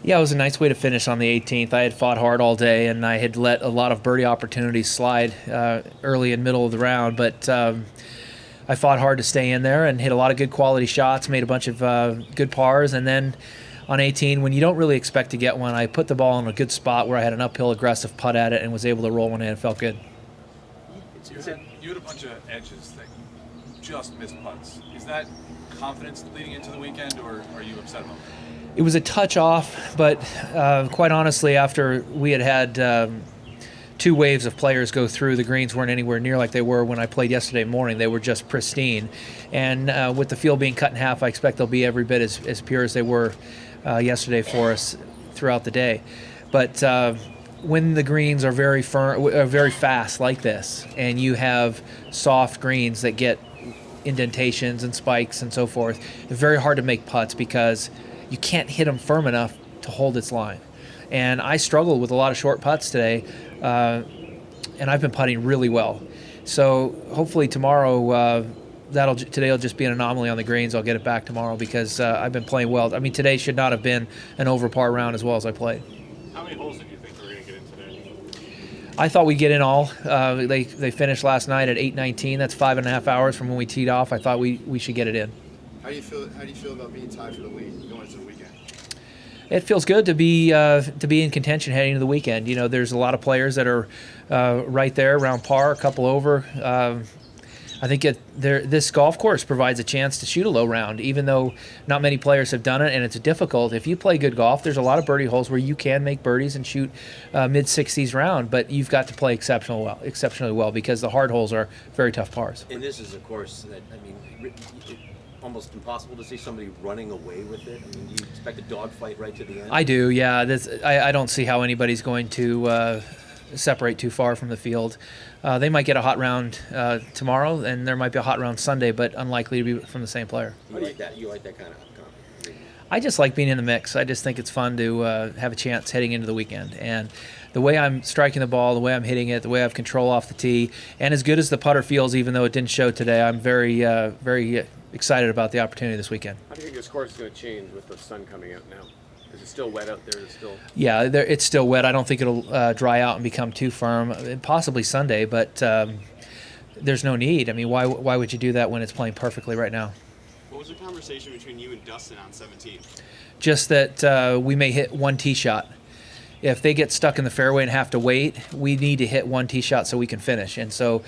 Yeah, it was a nice way to finish on the 18th. I had fought hard all day, and I had let a lot of birdie opportunities slide early and middle of the round, but I fought hard to stay in there and hit a lot of good quality shots, made a bunch of good pars, and then on 18, when you don't really expect to get one, I put the ball in a good spot where I had an uphill aggressive putt at it and was able to roll one in. It felt good. You had a bunch of edges that you just missed putts. Is that confidence leading into the weekend, or are you upset about it? It was a touch off, but quite honestly, after we had two waves of players go through, the greens weren't anywhere near like they were when I played yesterday morning. They were just pristine. And with the field being cut in half, I expect they'll be every bit as pure as they were yesterday for us throughout the day. But when the greens are very firm, very fast like this, and you have soft greens that get indentations and spikes and so forth, it's very hard to make putts because you can't hit them firm enough to hold its line. And I struggled with a lot of short putts today, and I've been putting really well. So hopefully tomorrow, today will just be an anomaly on the greens. I'll get it back tomorrow because I've been playing well. I mean, today should not have been an over par round as well as I played. How many holes did you think we were going to get in today? I thought we'd get in all. They finished last night at 8:19. That's 5.5 hours from when we teed off. I thought we should get it in. How do you feel about being tied for the lead going into the weekend? It feels good to be in contention heading into the weekend. You know, there's a lot of players that are right there around par, a couple over. I think this golf course provides a chance to shoot a low round, even though not many players have done it, and it's difficult. If you play good golf, there's a lot of birdie holes where you can make birdies and shoot mid-60s round, but you've got to play exceptionally well because the hard holes are very tough pars. And this is a course that, I mean, almost impossible to see somebody running away with it. I mean, do you expect a dogfight right to the end? I do, yeah. I don't see how anybody's going to separate too far from the field. They might get a hot round tomorrow, and there might be a hot round Sunday, but unlikely to be from the same player. You like that? You like that kind of outcome? I just like being in the mix. I just think it's fun to have a chance heading into the weekend. And the way I'm striking the ball, the way I'm hitting it, the way I have control off the tee, and as good as the putter feels, even though it didn't show today, I'm very excited about the opportunity this weekend. How do you think this course is going to change with the sun coming out now? Is it still wet out there? Yeah, it's still wet. I don't think it'll dry out and become too firm. Possibly Sunday, but there's no need. I mean, why would you do that when it's playing perfectly right now? What was the conversation between you and Dustin on 17? Just that we may hit one tee shot. If they get stuck in the fairway and have to wait, we need to hit one tee shot so we can finish. And so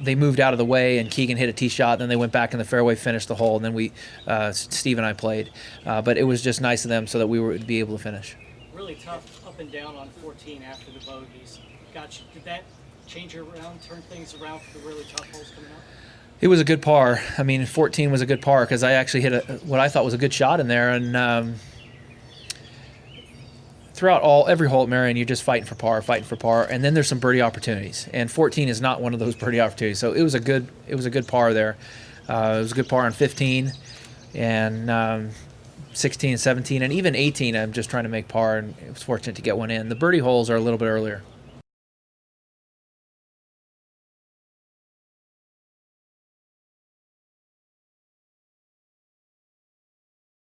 they moved out of the way, and Keegan hit a tee shot. Then they went back in the fairway, finished the hole, and then Steve and I played. But it was just nice of them so that we would be able to finish. Really tough up and down on 14 after the bogeys. Did that change your round, turn things around for the really tough holes coming up? It was a good par. I mean, 14 was a good par because I actually hit what I thought was a good shot in there, and throughout every hole at Merion, you're just fighting for par, and then there's some birdie opportunities. And 14 is not one of those birdie opportunities. So it was a good par there. It was a good par on 15, and 16 and 17, and even 18. I'm just trying to make par, and I was fortunate to get one in. The birdie holes are a little bit earlier.